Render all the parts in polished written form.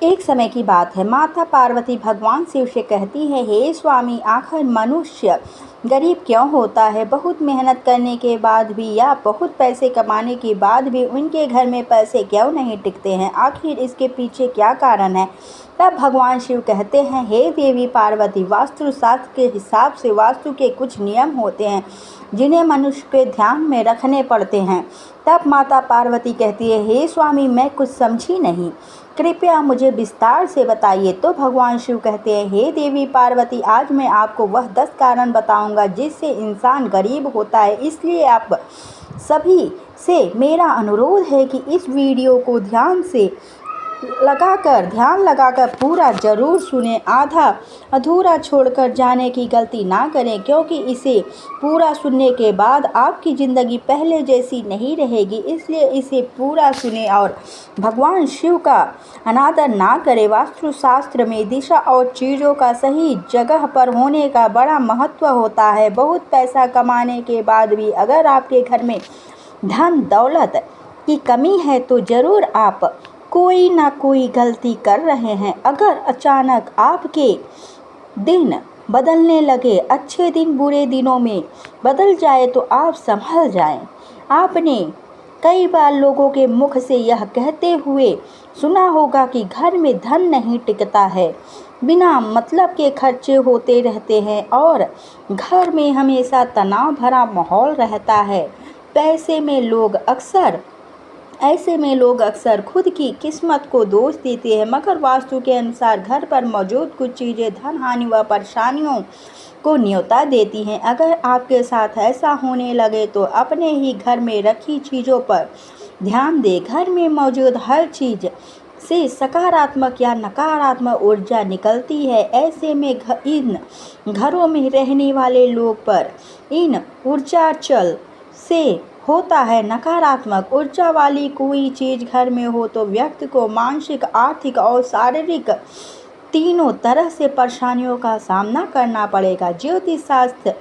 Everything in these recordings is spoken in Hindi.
एक समय की बात है, माता पार्वती भगवान शिव से कहती है, हे स्वामी, आखिर मनुष्य गरीब क्यों होता है? बहुत मेहनत करने के बाद भी या बहुत पैसे कमाने के बाद भी उनके घर में पैसे क्यों नहीं टिकते हैं? आखिर इसके पीछे क्या कारण है? तब भगवान शिव कहते हैं, हे देवी पार्वती, वास्तुशास्त्र के हिसाब से वास्तु के कुछ नियम होते हैं जिन्हें मनुष्य के ध्यान में रखने पड़ते हैं। तब माता पार्वती कहती है, हे स्वामी, मैं कुछ समझी नहीं, कृपया मुझे विस्तार से बताइए। तो भगवान शिव कहते हैं, हे देवी पार्वती, आज मैं आपको वह 10 कारण बताऊंगा जिससे इंसान गरीब होता है। इसलिए आप सभी से मेरा अनुरोध है कि इस वीडियो को ध्यान लगाकर पूरा जरूर सुने। आधा अधूरा छोड़कर जाने की गलती ना करें, क्योंकि इसे पूरा सुनने के बाद आपकी ज़िंदगी पहले जैसी नहीं रहेगी। इसलिए इसे पूरा सुने और भगवान शिव का अनादर ना करें। वास्तुशास्त्र में दिशा और चीज़ों का सही जगह पर होने का बड़ा महत्व होता है। बहुत पैसा कमाने के बाद भी अगर आपके घर में धन दौलत की कमी है तो ज़रूर आप कोई ना कोई गलती कर रहे हैं। अगर अचानक आपके दिन बदलने लगे, अच्छे दिन बुरे दिनों में बदल जाए, तो आप संभल जाएं। आपने कई बार लोगों के मुख से यह कहते हुए सुना होगा कि घर में धन नहीं टिकता है, बिना मतलब के खर्चे होते रहते हैं और घर में हमेशा तनाव भरा माहौल रहता है। ऐसे में लोग अक्सर खुद की किस्मत को दोष देते हैं, मगर वास्तु के अनुसार घर पर मौजूद कुछ चीज़ें धन हानि व परेशानियों को न्योता देती हैं। अगर आपके साथ ऐसा होने लगे तो अपने ही घर में रखी चीज़ों पर ध्यान दें। घर में मौजूद हर चीज़ से सकारात्मक या नकारात्मक ऊर्जा निकलती है। ऐसे में इन घरों में रहने वाले लोग पर इन ऊर्जा चल से होता है। नकारात्मक ऊर्जा वाली कोई चीज़ घर में हो तो व्यक्ति को मानसिक, आर्थिक और शारीरिक तीनों तरह से परेशानियों का सामना करना पड़ेगा। ज्योतिष शास्त्र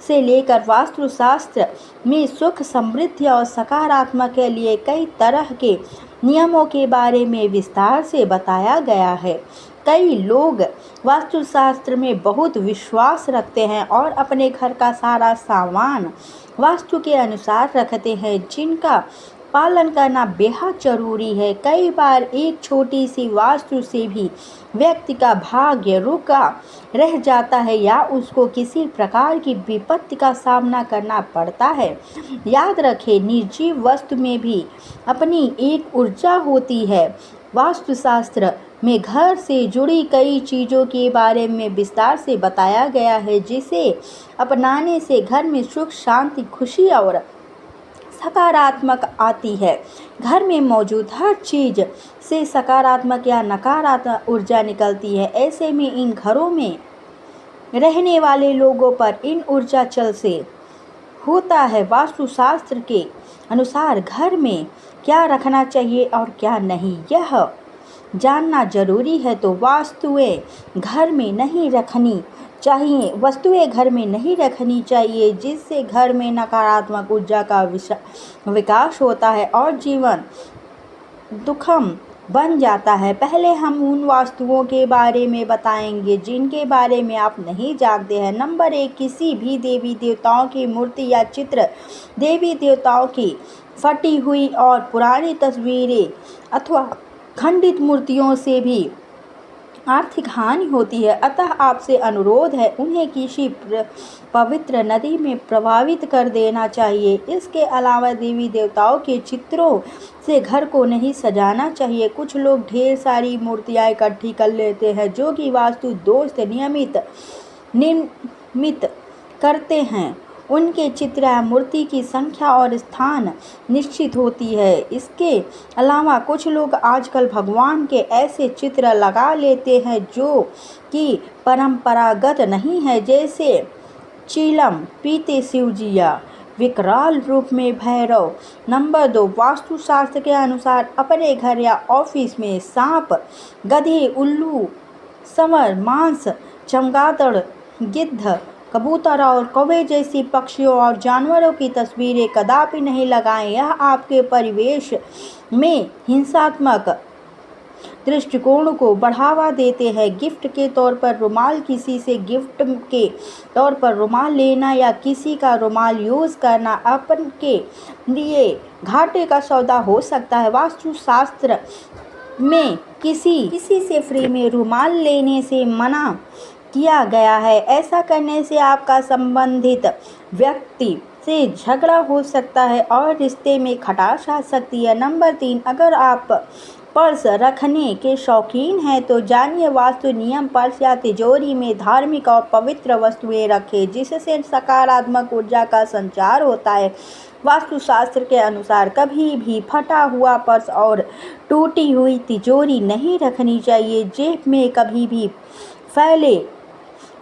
से लेकर वास्तुशास्त्र में सुख, समृद्धि और सकारात्मक के लिए कई तरह के नियमों के बारे में विस्तार से बताया गया है। कई लोग वास्तुशास्त्र में बहुत विश्वास रखते हैं और अपने घर का सारा सामान वास्तु के अनुसार रखते हैं, जिनका पालन करना बेहद जरूरी है। कई बार एक छोटी सी वास्तु से भी व्यक्ति का भाग्य रुका रह जाता है या उसको किसी प्रकार की विपत्ति का सामना करना पड़ता है। याद रखें, निर्जीव वस्तु में भी अपनी एक ऊर्जा होती है। वास्तुशास्त्र में घर से जुड़ी कई चीज़ों के बारे में विस्तार से बताया गया है, जिसे अपनाने से घर में सुख, शांति, खुशी और सकारात्मक आती है। घर में मौजूद हर चीज़ से सकारात्मक या नकारात्मक ऊर्जा निकलती है। ऐसे में इन घरों में रहने वाले लोगों पर इन ऊर्जा चल से होता है। वास्तुशास्त्र के अनुसार घर में क्या रखना चाहिए और क्या नहीं, यह जानना जरूरी है। तो वस्तुएं घर में नहीं रखनी चाहिए जिससे घर में नकारात्मक ऊर्जा का विकास होता है और जीवन दुखम बन जाता है। पहले हम उन वस्तुओं के बारे में बताएंगे जिनके बारे में आप नहीं जानते हैं। नंबर 1, किसी भी देवी देवताओं की मूर्ति या चित्र। देवी देवताओं की फटी हुई और पुरानी तस्वीरें अथवा खंडित मूर्तियों से भी आर्थिक हानि होती है, अतः आपसे अनुरोध है उन्हें किसी पवित्र नदी में प्रवाहित कर देना चाहिए। इसके अलावा देवी देवताओं के चित्रों से घर को नहीं सजाना चाहिए। कुछ लोग ढेर सारी मूर्तियाँ इकट्ठी कर लेते हैं, जो कि वास्तु दोष निर्मित करते हैं। उनके चित्र या मूर्ति की संख्या और स्थान निश्चित होती है। इसके अलावा कुछ लोग आजकल भगवान के ऐसे चित्र लगा लेते हैं जो कि परंपरागत नहीं है, जैसे चीलम पीते शिवजी या विकराल रूप में भैरव। नंबर 2, वास्तुशास्त्र के अनुसार अपने घर या ऑफिस में सांप, गधे, उल्लू, समर, मांस, चमगादड़, गिद्ध, कबूतर और कौवे जैसी पक्षियों और जानवरों की तस्वीरें कदापि नहीं लगाएं। यह आपके परिवेश में हिंसात्मक दृष्टिकोण को बढ़ावा देते हैं। गिफ्ट के तौर पर रुमाल, किसी से गिफ्ट के तौर पर रुमाल लेना या किसी का रुमाल यूज़ करना अपन के लिए घाटे का सौदा हो सकता है। वास्तुशास्त्र में किसी से फ्री में रुमाल लेने से मना किया गया है। ऐसा करने से आपका संबंधित व्यक्ति से झगड़ा हो सकता है और रिश्ते में खटास आ सकती है। नंबर 3, अगर आप पर्स रखने के शौकीन हैं तो जानिए वास्तु नियम, पर्स या तिजोरी में धार्मिक और पवित्र वस्तुएं रखें जिससे सकारात्मक ऊर्जा का संचार होता है। वास्तुशास्त्र के अनुसार कभी भी फटा हुआ पर्स और टूटी हुई तिजोरी नहीं रखनी चाहिए। जेब में कभी भी फैले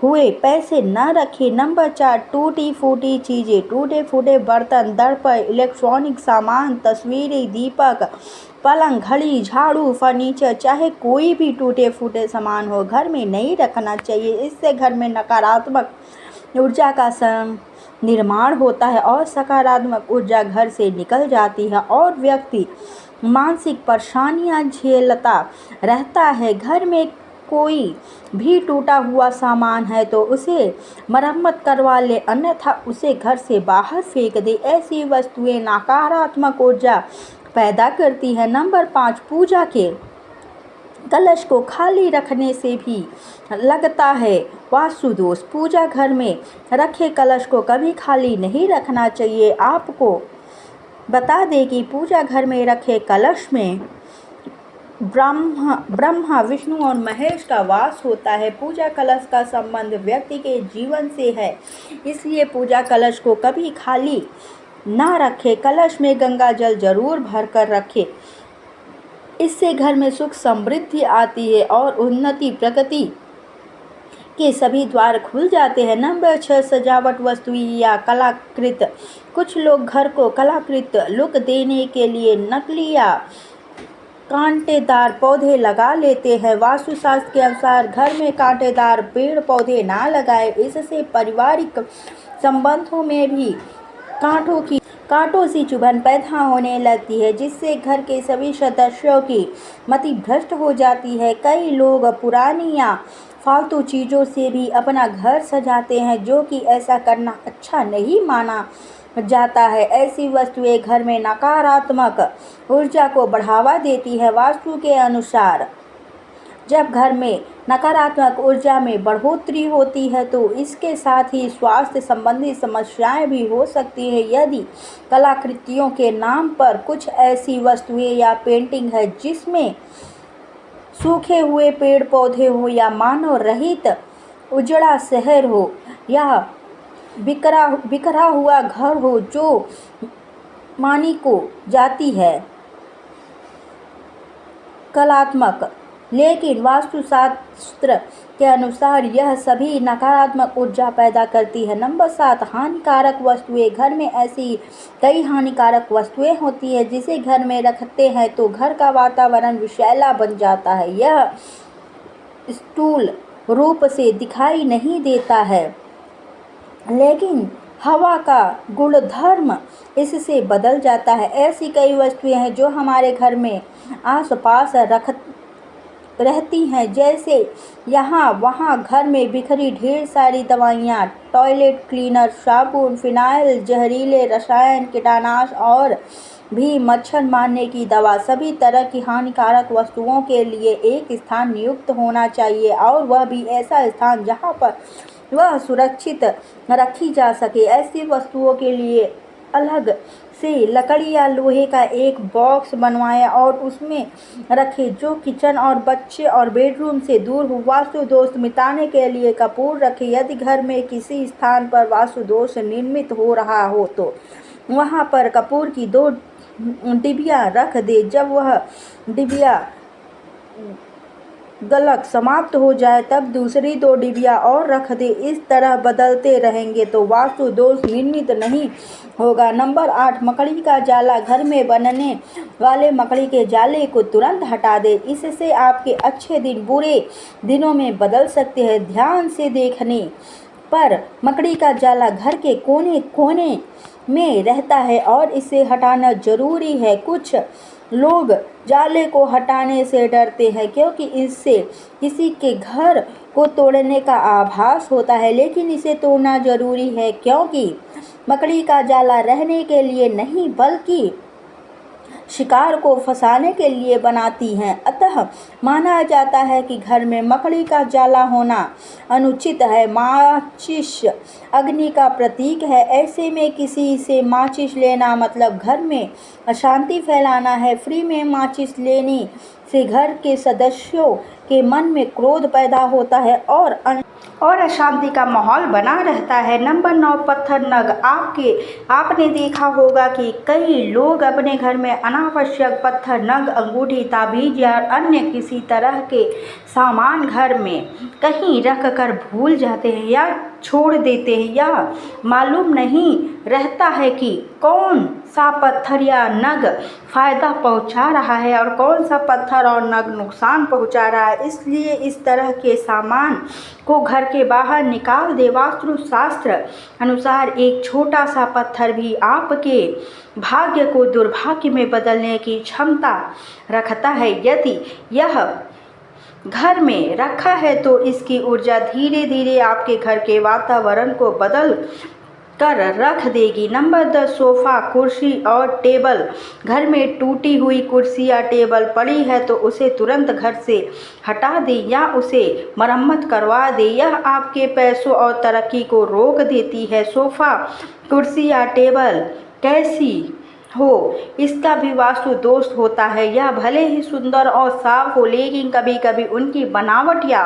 हुए पैसे न रखें। नंबर 4, टूटी फूटी चीज़ें, टूटे फूटे बर्तन, दर्पण, इलेक्ट्रॉनिक सामान, तस्वीरें, दीपक, पलंग, घड़ी, झाड़ू, फर्नीचर, चाहे कोई भी टूटे फूटे सामान हो, घर में नहीं रखना चाहिए। इससे घर में नकारात्मक ऊर्जा का निर्माण होता है और सकारात्मक ऊर्जा घर से निकल जाती है और व्यक्ति मानसिक परेशानियां झेलता रहता है। घर में कोई भी टूटा हुआ सामान है तो उसे मरम्मत करवा ले, अन्यथा उसे घर से बाहर फेंक दे। ऐसी वस्तुएं नकारात्मक ऊर्जा पैदा करती है। नंबर 5, पूजा के कलश को खाली रखने से भी लगता है वास्तु दोष। पूजा घर में रखे कलश को कभी खाली नहीं रखना चाहिए। आपको बता दें कि पूजा घर में रखे कलश में ब्रह्मा, विष्णु और महेश का वास होता है। पूजा कलश का संबंध व्यक्ति के जीवन से है, इसलिए पूजा कलश को कभी खाली ना रखें। कलश में गंगा जल जरूर भर कर रखें। इससे घर में सुख समृद्धि आती है और उन्नति प्रगति के सभी द्वार खुल जाते हैं। नंबर 6, सजावट वस्तु या कलाकृत। कुछ लोग घर को कलाकृत लुक देने के लिए नकली या कांटेदार पौधे लगा लेते हैं। वास्तुशास्त्र के अनुसार घर में कांटेदार पेड़ पौधे ना लगाएं, इससे पारिवारिक संबंधों में भी कांटों से चुभन पैदा होने लगती है जिससे घर के सभी सदस्यों की मति भ्रष्ट हो जाती है। कई लोग पुरानी या फालतू चीज़ों से भी अपना घर सजाते हैं जो कि ऐसा करना अच्छा नहीं माना जाता है। ऐसी वस्तुएं घर में नकारात्मक ऊर्जा को बढ़ावा देती है। वास्तु के अनुसार जब घर में नकारात्मक ऊर्जा में बढ़ोतरी होती है तो इसके साथ ही स्वास्थ्य संबंधी समस्याएं भी हो सकती है। यदि कलाकृतियों के नाम पर कुछ ऐसी वस्तुएं या पेंटिंग है जिसमें सूखे हुए पेड़ पौधे हो या मानव रहित उजड़ा शहर हो या बिखरा हुआ घर हो जो मानी को जाती है कलात्मक, लेकिन वास्तुशास्त्र के अनुसार यह सभी नकारात्मक ऊर्जा पैदा करती है। नंबर 7, हानिकारक वस्तुएं। घर में ऐसी कई हानिकारक वस्तुएं होती है जिसे घर में रखते हैं तो घर का वातावरण विषैला बन जाता है। यह स्थूल रूप से दिखाई नहीं देता है लेकिन हवा का गुणधर्म इससे बदल जाता है। ऐसी कई वस्तुएं हैं जो हमारे घर में आसपास रहती हैं, जैसे यहाँ वहाँ घर में बिखरी ढेर सारी दवाइयाँ, टॉयलेट क्लीनर, साबुन, फिनाइल, जहरीले रसायन, कीटनाशक और भी मच्छर मारने की दवा। सभी तरह की हानिकारक वस्तुओं के लिए एक स्थान नियुक्त होना चाहिए और वह भी ऐसा स्थान जहाँ पर वह सुरक्षित रखी जा सके। ऐसी वस्तुओं के लिए अलग से लकड़ी या लोहे का एक बॉक्स बनवाएं और उसमें रखें जो किचन और बच्चे और बेडरूम से दूर हो। वास्तु दोष मिटाने के लिए कपूर रखें। यदि घर में किसी स्थान पर वास्तु दोष निर्मित हो रहा हो तो वहां पर कपूर की 2 डिबिया रख दे। जब वह डिबिया गलक समाप्त हो जाए तब दूसरी 2 डिबिया और रख दे। इस तरह बदलते रहेंगे तो वास्तु दोष निर्मित नहीं होगा। नंबर 8, मकड़ी का जाला। घर में बनने वाले मकड़ी के जाले को तुरंत हटा दे, इससे आपके अच्छे दिन बुरे दिनों में बदल सकते हैं। ध्यान से देखने पर मकड़ी का जाला घर के कोने कोने में रहता है और इसे हटाना जरूरी है। कुछ लोग जाले को हटाने से डरते हैं क्योंकि इससे किसी के घर को तोड़ने का आभास होता है, लेकिन इसे तोड़ना जरूरी है क्योंकि मकड़ी का जाला रहने के लिए नहीं बल्कि शिकार को फंसाने के लिए बनाती हैं। अतः माना जाता है कि घर में मकड़ी का जाला होना अनुचित है। माचिस अग्नि का प्रतीक है, ऐसे में किसी से माचिस लेना मतलब घर में अशांति फैलाना है। फ्री में माचिस लेने से घर के सदस्यों के मन में क्रोध पैदा होता है और अशांति का माहौल बना रहता है। नंबर 9, पत्थर नग। आपने देखा होगा कि कई लोग अपने घर में अनावश्यक पत्थर नग, अंगूठी, ताबीज या अन्य किसी तरह के सामान घर में कहीं रख कर भूल जाते हैं या छोड़ देते हैं, या मालूम नहीं रहता है कि कौन सा पत्थर या नग फायदा पहुंचा रहा है और कौन सा पत्थर और नग नुकसान पहुंचा रहा है। इसलिए इस तरह के सामान को घर के बाहर निकाल दे। वास्तुशास्त्र अनुसार एक छोटा सा पत्थर भी आपके भाग्य को दुर्भाग्य में बदलने की क्षमता रखता है। यदि यह घर में रखा है तो इसकी ऊर्जा धीरे धीरे आपके घर के वातावरण को बदल कर रख देगी। नंबर 10, सोफा, कुर्सी और टेबल। घर में टूटी हुई कुर्सी या टेबल पड़ी है तो उसे तुरंत घर से हटा दें या उसे मरम्मत करवा दें। यह आपके पैसों और तरक्की को रोक देती है। सोफा, कुर्सी या टेबल कैसी हो इसका भी वास्तु दोष होता है। यह भले ही सुंदर और साफ हो, लेकिन कभी कभी उनकी बनावट या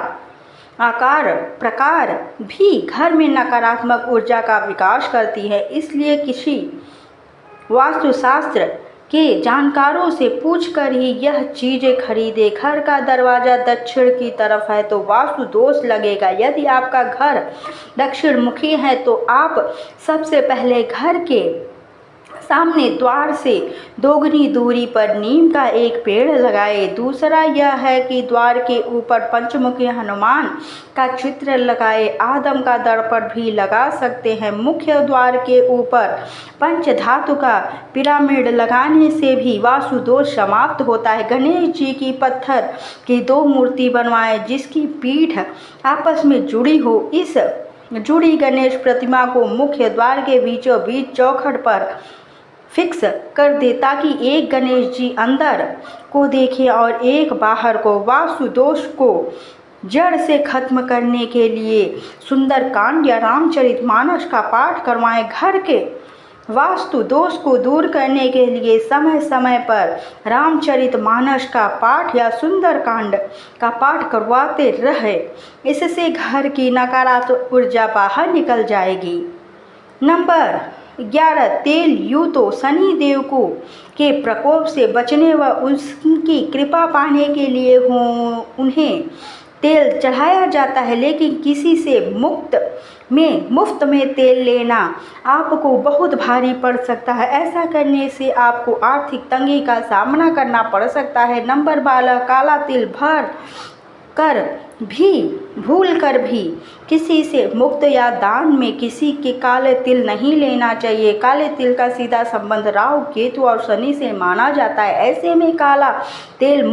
आकार प्रकार भी घर में नकारात्मक ऊर्जा का विकास करती है। इसलिए किसी वास्तुशास्त्र के जानकारों से पूछकर ही यह चीज़ें खरीदें। घर का दरवाज़ा दक्षिण की तरफ है तो वास्तु दोष लगेगा। यदि आपका घर दक्षिण मुखी है तो आप सबसे पहले घर के सामने द्वार से दोगुनी दूरी पर नीम का एक पेड़ लगाए। दूसरा यह है कि द्वार के ऊपर पंचमुखी हनुमान का चित्र लगाए। आदम का दर्पण भी लगा सकते हैं। मुख्य द्वार के ऊपर पंच धातु का पिरामिड लगाने से भी वास्तु दोष समाप्त होता है। गणेश जी की पत्थर की 2 मूर्ति बनवाएं जिसकी पीठ आपस में जुड़ी हो। इस जुड़ी गणेश प्रतिमा को मुख्य द्वार के बीचों बीच चौखट पर फिक्स कर दे ताकि एक गणेश जी अंदर को देखें और एक बाहर को। वास्तु दोष को जड़ से खत्म करने के लिए सुंदरकांड या रामचरितमानस का पाठ करवाएं। घर के वास्तु दोष को दूर करने के लिए समय समय पर रामचरितमानस का पाठ या सुंदरकांड का पाठ करवाते रहे। इससे घर की नकारात्मक ऊर्जा बाहर निकल जाएगी। नंबर 11, तेल। यूँ तो शनि देव को के प्रकोप से बचने व उनकी कृपा पाने के लिए उन्हें तेल चढ़ाया जाता है, लेकिन किसी से मुफ्त में तेल लेना आपको बहुत भारी पड़ सकता है। ऐसा करने से आपको आर्थिक तंगी का सामना करना पड़ सकता है। नंबर 12, काला तिल। भूल कर भी किसी से मुफ्त या दान में किसी के काले तिल नहीं लेना चाहिए। काले तिल का सीधा संबंध राहु, केतु और शनि से माना जाता है। ऐसे में काला तिल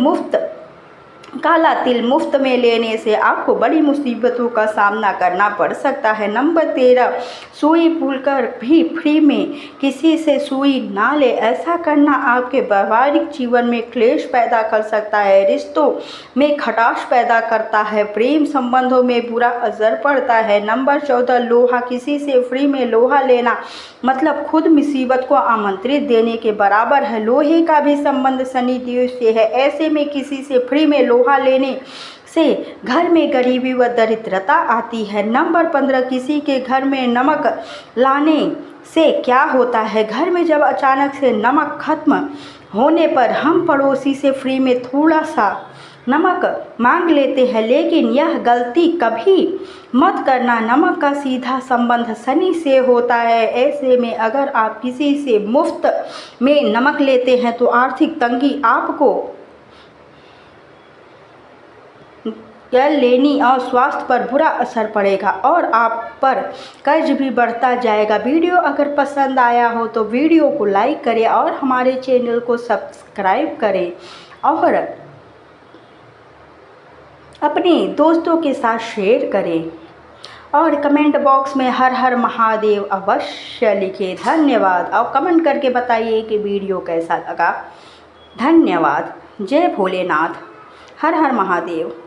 मुफ्त में लेने से आपको बड़ी मुसीबतों का सामना करना पड़ सकता है। नंबर 13, सुई भूलकर भी फ्री में किसी से सुई ना ले। ऐसा करना आपके वैवाहिक जीवन में क्लेश पैदा कर सकता है, रिश्तों में खटास पैदा करता है, प्रेम संबंधों में बुरा असर पड़ता है। नंबर 14, लोहा। किसी से फ्री में लोहा लेना मतलब खुद मुसीबत को आमंत्रित देने के बराबर है। लोहे का भी संबंध शनि देव से है। ऐसे में किसी से फ्री में लोहा लेने से घर में गरीबी व दरिद्रता आती है। नंबर 15, किसी के घर में नमक लाने से क्या होता है। घर में जब अचानक से नमक खत्म होने पर हम पड़ोसी से फ्री में थोड़ा सा नमक मांग लेते हैं, लेकिन यह गलती कभी मत करना। नमक का सीधा संबंध शनि से होता है। ऐसे में अगर आप किसी से मुफ्त में नमक लेते हैं तो आर्थिक तंगी आपको लेनी और स्वास्थ्य पर बुरा असर पड़ेगा और आप पर कर्ज भी बढ़ता जाएगा। वीडियो अगर पसंद आया हो तो वीडियो को लाइक करें और हमारे चैनल को सब्सक्राइब करें और अपने दोस्तों के साथ शेयर करें और कमेंट बॉक्स में हर हर महादेव अवश्य लिखें। धन्यवाद। और कमेंट करके बताइए कि वीडियो कैसा लगा। धन्यवाद। जय भोलेनाथ। हर हर महादेव।